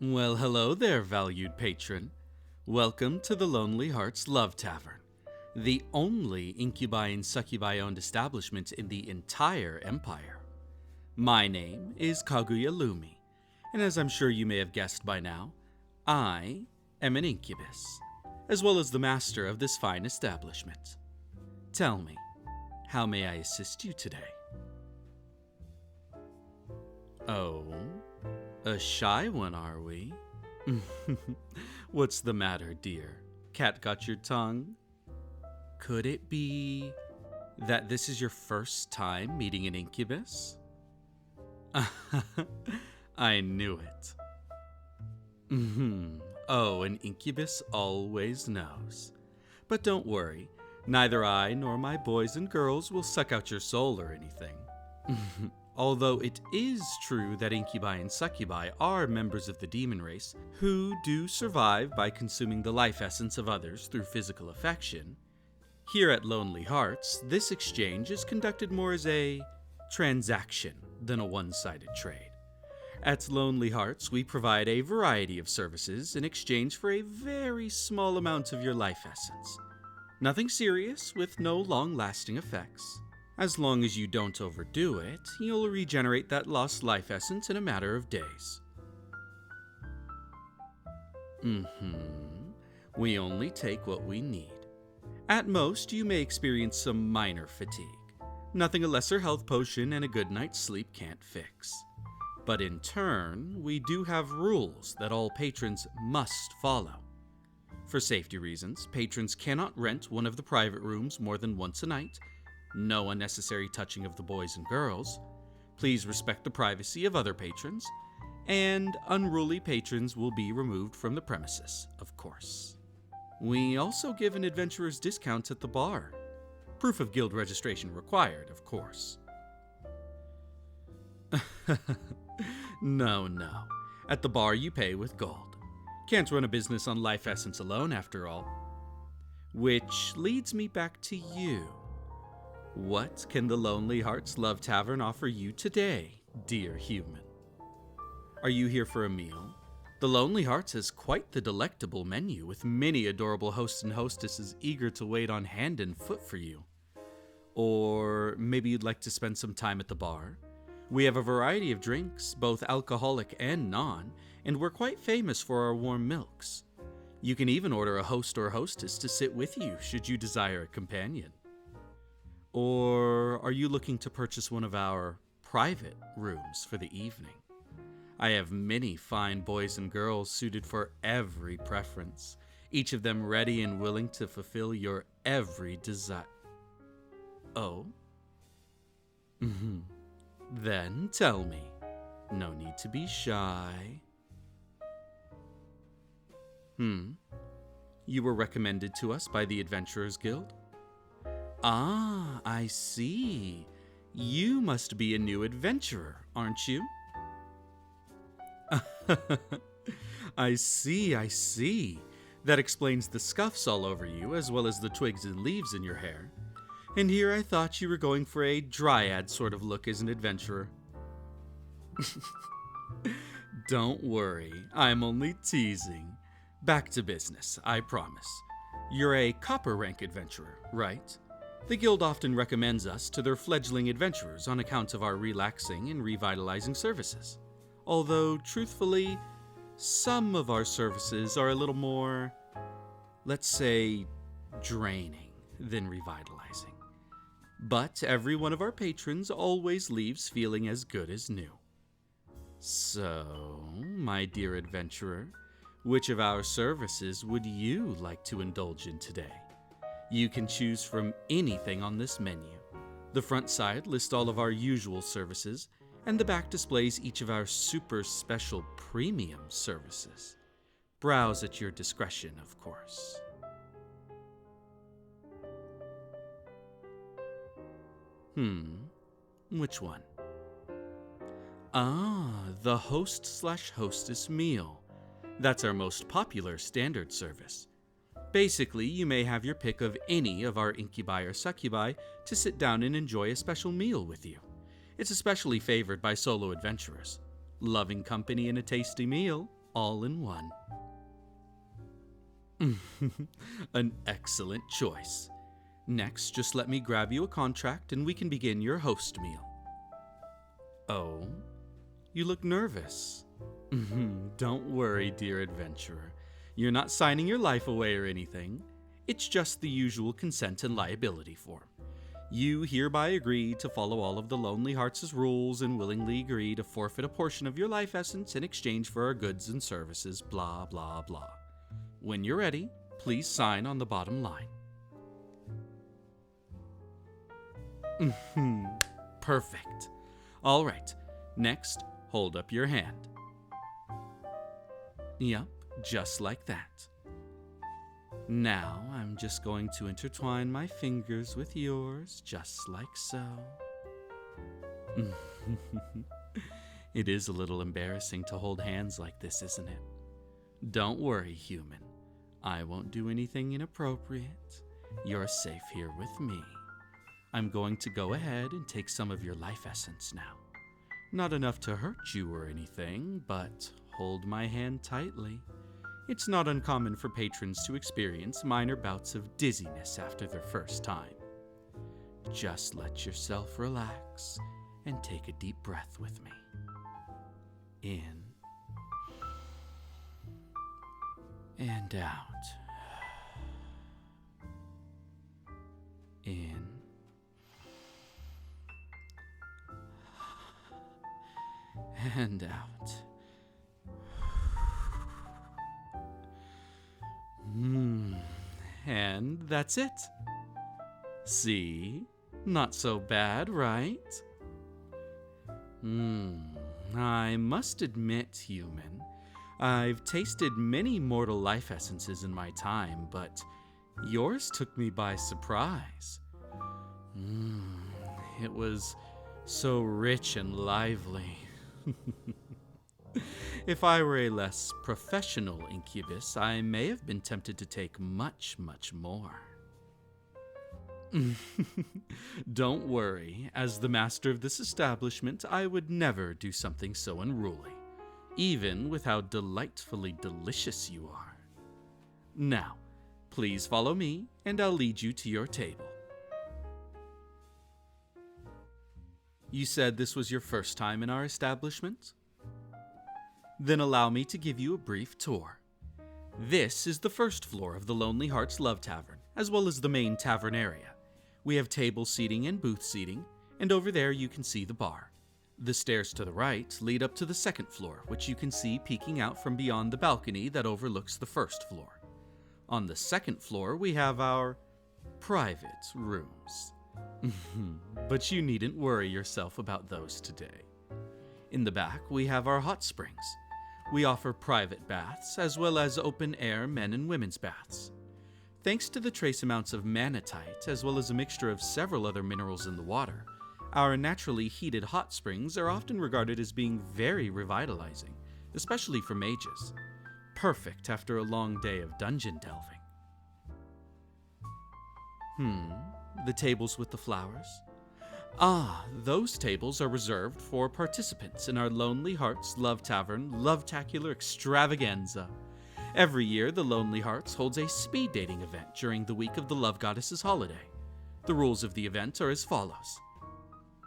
Well, hello there, valued patron. Welcome to the Lonely Hearts Love Tavern, the only incubi and succubi-owned establishment in the entire empire. My name is Kaguya Lumi, and as I'm sure you may have guessed by now, I am an incubus, as well as the master of this fine establishment. Tell me, how may I assist you today? Oh, a shy one, are we? What's the matter, dear? Cat got your tongue? Could it be that this is your first time meeting an incubus? I knew it. Oh, an incubus always knows. But don't worry, neither I nor my boys and girls will suck out your soul or anything. Although it is true that incubi and succubi are members of the demon race who do survive by consuming the life essence of others through physical affection, here at Lonely Hearts, this exchange is conducted more as a transaction than a one-sided trade. At Lonely Hearts, we provide a variety of services in exchange for a very small amount of your life essence. Nothing serious with no long-lasting effects. As long as you don't overdo it, you'll regenerate that lost life essence in a matter of days. We only take what we need. At most, you may experience some minor fatigue. Nothing a lesser health potion and a good night's sleep can't fix. But in turn, we do have rules that all patrons must follow. For safety reasons, patrons cannot rent one of the private rooms more than once a night. No unnecessary touching of the boys and girls. Please respect the privacy of other patrons. And unruly patrons will be removed from the premises, of course. We also give an adventurer's discount at the bar. Proof of guild registration required, of course. No. At the bar you pay with gold. Can't run a business on life essence alone, after all. Which leads me back to you. What can the Lonely Hearts Love Tavern offer you today, dear human? Are you here for a meal? The Lonely Hearts has quite the delectable menu, with many adorable hosts and hostesses eager to wait on hand and foot for you. Or maybe you'd like to spend some time at the bar? We have a variety of drinks, both alcoholic and non, and we're quite famous for our warm milks. You can even order a host or hostess to sit with you should you desire a companion. Or are you looking to purchase one of our private rooms for the evening? I have many fine boys and girls suited for every preference, each of them ready and willing to fulfill your every desire. Oh? Then tell me. No need to be shy. You were recommended to us by the Adventurers Guild? Ah, I see. You must be a new adventurer, aren't you? I see. That explains the scuffs all over you, as well as the twigs and leaves in your hair. And here I thought you were going for a dryad sort of look as an adventurer. Don't worry, I'm only teasing. Back to business, I promise. You're a copper rank adventurer, right? The guild often recommends us to their fledgling adventurers on account of our relaxing and revitalizing services. Although, truthfully, some of our services are a little more, let's say, draining than revitalizing. But every one of our patrons always leaves feeling as good as new. So, my dear adventurer, which of our services would you like to indulge in today? You can choose from anything on this menu. The front side lists all of our usual services, and the back displays each of our super special premium services. Browse at your discretion, of course. Which one? Ah, the host/hostess meal. That's our most popular standard service. Basically, you may have your pick of any of our incubi or succubi to sit down and enjoy a special meal with you. It's especially favored by solo adventurers. Loving company and a tasty meal, all in one. An excellent choice. Next, just let me grab you a contract and we can begin your host meal. Oh, you look nervous. Don't worry, dear adventurer. You're not signing your life away or anything. It's just the usual consent and liability form. You hereby agree to follow all of the Lonely Hearts' rules and willingly agree to forfeit a portion of your life essence in exchange for our goods and services, blah, blah, blah. When you're ready, please sign on the bottom line. Perfect. All right, next, hold up your hand. Yup, just like that. Now, I'm just going to intertwine my fingers with yours, just like so. It is a little embarrassing to hold hands like this, isn't it? Don't worry, human. I won't do anything inappropriate. You're safe here with me. I'm going to go ahead and take some of your life essence now. Not enough to hurt you or anything, but hold my hand tightly. It's not uncommon for patrons to experience minor bouts of dizziness after their first time. Just let yourself relax and take a deep breath with me. In and out. In and out. And that's it. See? Not so bad, right? I must admit, human, I've tasted many mortal life essences in my time, but yours took me by surprise. It was so rich and lively. If I were a less professional incubus, I may have been tempted to take much, much more. Don't worry, as the master of this establishment, I would never do something so unruly, even with how delightfully delicious you are. Now, please follow me, and I'll lead you to your table. You said this was your first time in our establishment? Then allow me to give you a brief tour. This is the first floor of the Lonely Hearts Love Tavern, as well as the main tavern area. We have table seating and booth seating, and over there you can see the bar. The stairs to the right lead up to the second floor, which you can see peeking out from beyond the balcony that overlooks the first floor. On the second floor, we have our private rooms. But you needn't worry yourself about those today. In the back, we have our hot springs. We offer private baths, as well as open-air men and women's baths. Thanks to the trace amounts of manatite, as well as a mixture of several other minerals in the water, our naturally heated hot springs are often regarded as being very revitalizing, especially for mages. Perfect after a long day of dungeon delving. The tables with the flowers? Those tables are reserved for participants in our Lonely Hearts Love Tavern Love-tacular Extravaganza. Every year, the Lonely Hearts holds a speed dating event during the week of the Love Goddess's holiday. The rules of the event are as follows.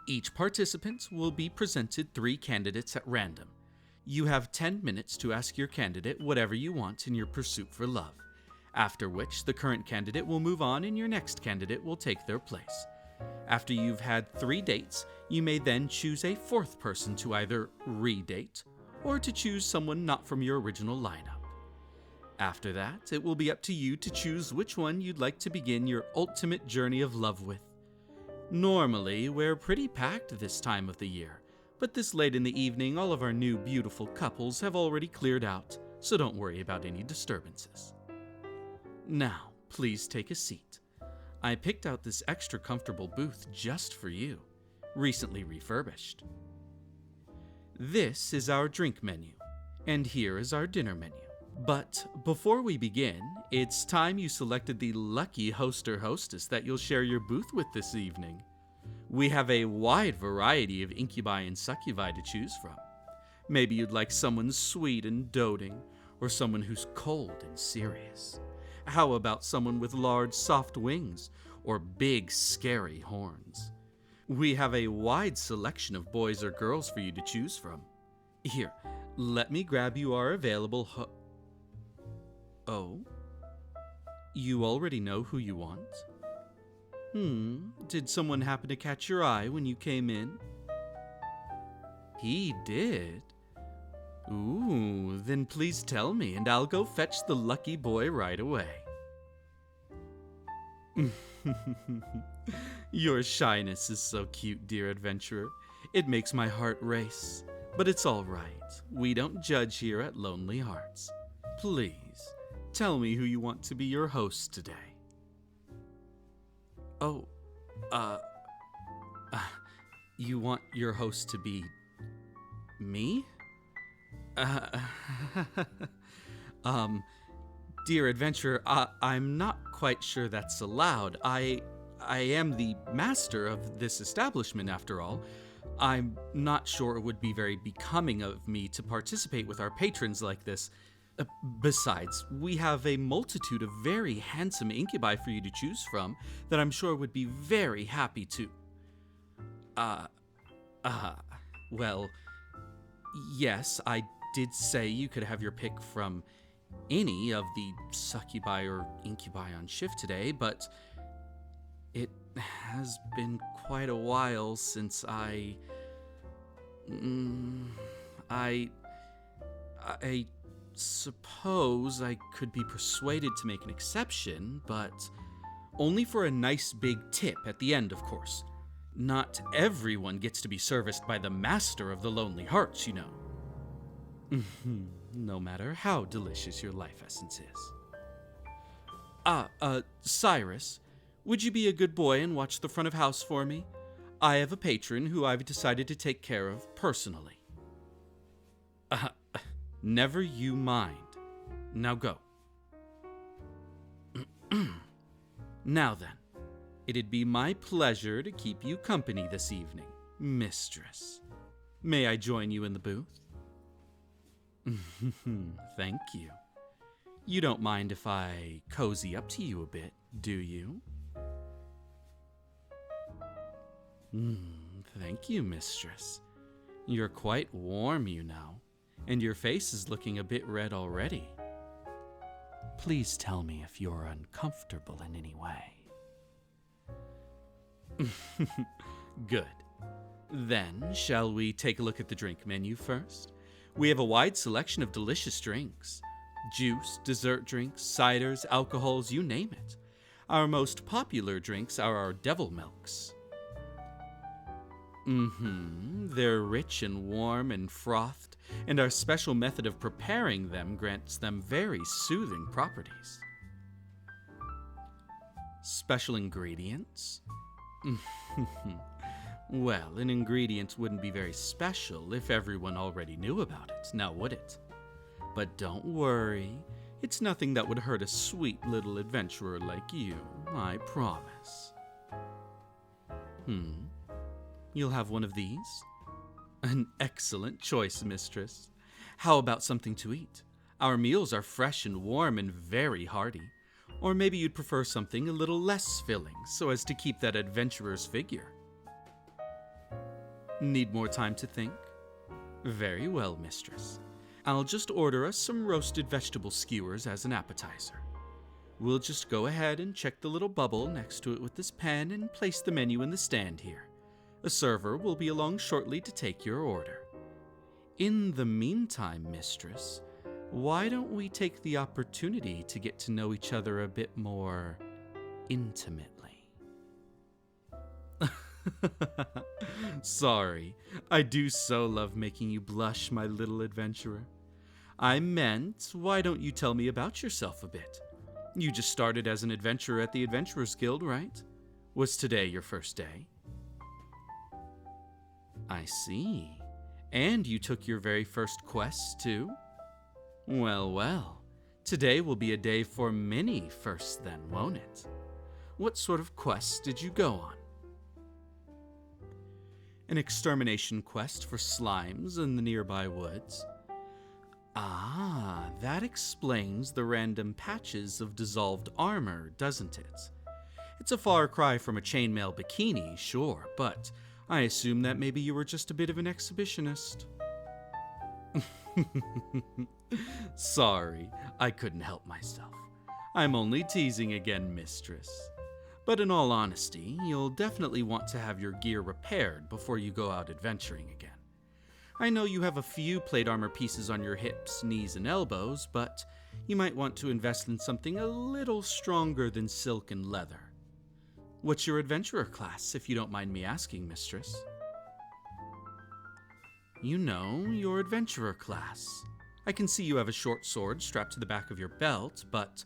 Each participant will be presented 3 candidates at random. You have 10 minutes to ask your candidate whatever you want in your pursuit for love, after which the current candidate will move on and your next candidate will take their place. After you've had 3 dates, you may then choose a 4th person to either re-date or to choose someone not from your original lineup. After that, it will be up to you to choose which one you'd like to begin your ultimate journey of love with. Normally, we're pretty packed this time of the year, but this late in the evening, all of our new beautiful couples have already cleared out, so don't worry about any disturbances. Now, please take a seat. I picked out this extra comfortable booth just for you, recently refurbished. This is our drink menu, and here is our dinner menu. But before we begin, it's time you selected the lucky host or hostess that you'll share your booth with this evening. We have a wide variety of incubi and succubi to choose from. Maybe you'd like someone sweet and doting, or someone who's cold and serious. How about someone with large, soft wings, or big, scary horns? We have a wide selection of boys or girls for you to choose from. Here, let me grab you our available Oh? You already know who you want? Did someone happen to catch your eye when you came in? He did? Ooh, then please tell me, and I'll go fetch the lucky boy right away. Your shyness is so cute, dear adventurer. It makes my heart race. But it's all right. We don't judge here at Lonely Hearts. Please, tell me who you want to be your host today. Oh, you want your host to be me? Dear adventurer, I'm not quite sure that's allowed. I am the master of this establishment, after all. I'm not sure it would be very becoming of me to participate with our patrons like this. Besides, we have a multitude of very handsome incubi for you to choose from that I'm sure would be very happy to. Well, yes, I did say you could have your pick from any of the succubi or incubi on shift today, but it has been quite a while since I suppose I could be persuaded to make an exception, but only for a nice big tip at the end, of course. Not everyone gets to be serviced by the master of the Lonely Hearts, you know. No matter how delicious your life essence is. Cyrus, would you be a good boy and watch the front of house for me? I have a patron who I've decided to take care of personally. Never you mind. Now go. Now then, it'd be my pleasure to keep you company this evening, mistress. May I join you in the booth? Thank you. You don't mind if I cozy up to you a bit, do you? Thank you, mistress. You're quite warm, you know, and your face is looking a bit red already. Please tell me if you're uncomfortable in any way. Good. Then, shall we take a look at the drink menu first? We have a wide selection of delicious drinks. Juice, dessert drinks, ciders, alcohols, you name it. Our most popular drinks are our devil milks. They're rich and warm and frothed, and our special method of preparing them grants them very soothing properties. Special ingredients? Well, an ingredient wouldn't be very special if everyone already knew about it, now would it? But don't worry, it's nothing that would hurt a sweet little adventurer like you, I promise. You'll have one of these? An excellent choice, mistress. How about something to eat? Our meals are fresh and warm and very hearty. Or maybe you'd prefer something a little less filling, so as to keep that adventurer's figure. Need more time to think? Very well, mistress. I'll just order us some roasted vegetable skewers as an appetizer. We'll just go ahead and check the little bubble next to it with this pen and place the menu in the stand here. A server will be along shortly to take your order. In the meantime, mistress, why don't we take the opportunity to get to know each other a bit more intimately? Sorry, I do so love making you blush, my little adventurer. I meant, why don't you tell me about yourself a bit? You just started as an adventurer at the Adventurers Guild, right? Was today your first day? I see. And you took your very first quest, too? Well, well. Today will be a day for many firsts then, won't it? What sort of quests did you go on? An extermination quest for slimes in the nearby woods? Ah, that explains the random patches of dissolved armor, doesn't it? It's a far cry from a chainmail bikini, sure, but I assume that maybe you were just a bit of an exhibitionist. Sorry, I couldn't help myself. I'm only teasing again, mistress. But in all honesty, you'll definitely want to have your gear repaired before you go out adventuring again. I know you have a few plate armor pieces on your hips, knees, and elbows, but you might want to invest in something a little stronger than silk and leather. What's your adventurer class, if you don't mind me asking, mistress? You know, your adventurer class. I can see you have a short sword strapped to the back of your belt, but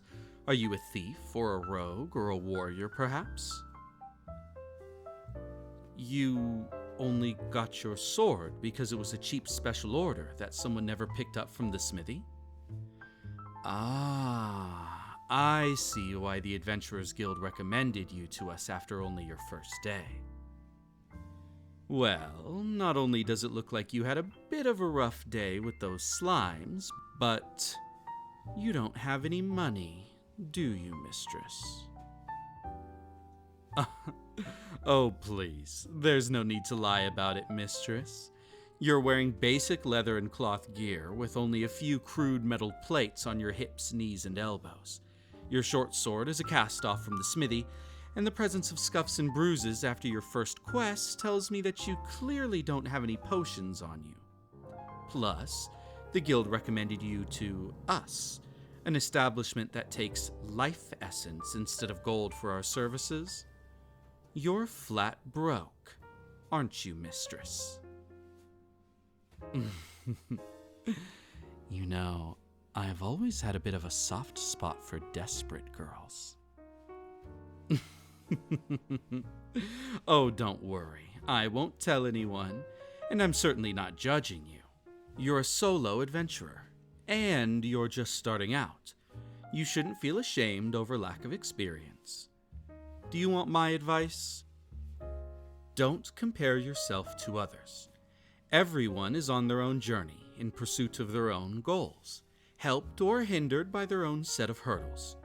are you a thief or a rogue or a warrior, perhaps? You only got your sword because it was a cheap special order that someone never picked up from the smithy? Ah, I see why the Adventurers Guild recommended you to us after only your first day. Well, not only does it look like you had a bit of a rough day with those slimes, but you don't have any money, do you, mistress? Oh, please, there's no need to lie about it, mistress. You're wearing basic leather and cloth gear with only a few crude metal plates on your hips, knees, and elbows. Your short sword is a cast-off from the smithy, and the presence of scuffs and bruises after your first quest tells me that you clearly don't have any potions on you. Plus, the guild recommended you to us, an establishment that takes life essence instead of gold for our services. You're flat broke, aren't you, mistress? You know, I've always had a bit of a soft spot for desperate girls. Oh, don't worry. I won't tell anyone, and I'm certainly not judging you. You're a solo adventurer, and you're just starting out. You shouldn't feel ashamed over lack of experience. Do you want my advice? Don't compare yourself to others. Everyone is on their own journey in pursuit of their own goals, helped or hindered by their own set of hurdles.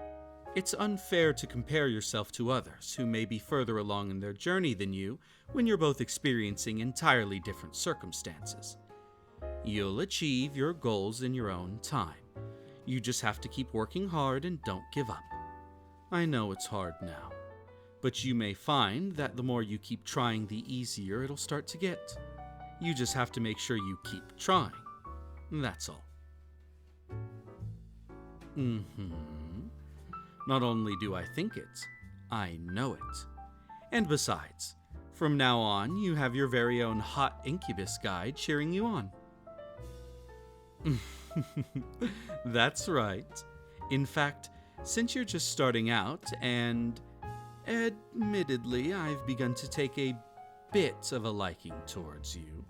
It's unfair to compare yourself to others who may be further along in their journey than you when you're both experiencing entirely different circumstances. You'll achieve your goals in your own time. You just have to keep working hard and don't give up. I know it's hard now, but you may find that the more you keep trying, the easier it'll start to get. You just have to make sure you keep trying. That's all. Not only do I think it, I know it. And besides, from now on, you have your very own hot Incubus guide cheering you on. That's right. In fact, since you're just starting out, and admittedly, I've begun to take a bit of a liking towards you,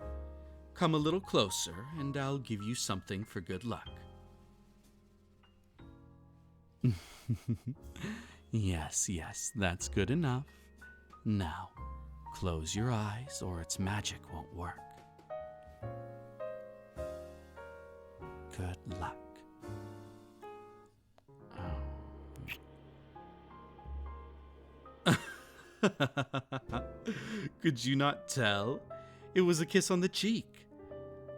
come a little closer and I'll give you something for good luck. Yes, that's good enough. Now, close your eyes or its magic won't work. Good luck. Could you not tell? It was a kiss on the cheek.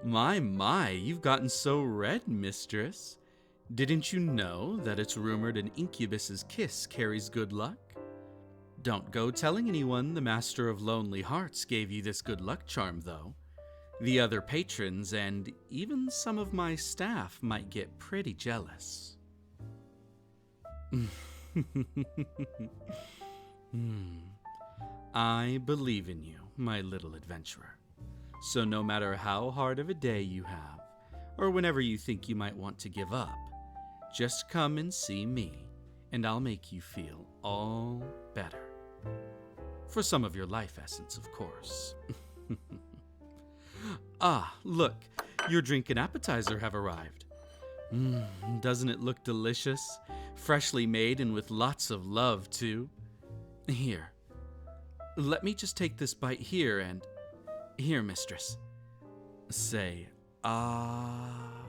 My, you've gotten so red, mistress. Didn't you know that it's rumored an incubus's kiss carries good luck? Don't go telling anyone the Master of Lonely Hearts gave you this good luck charm, though. The other patrons and even some of my staff might get pretty jealous. I believe in you, my little adventurer. So no matter how hard of a day you have, or whenever you think you might want to give up, just come and see me, and I'll make you feel all better. For some of your life essence, of course. Ah, look, your drink and appetizer have arrived. Doesn't it look delicious? Freshly made and with lots of love, too. Here, let me just take this bite here and... Here, mistress. Say, ah.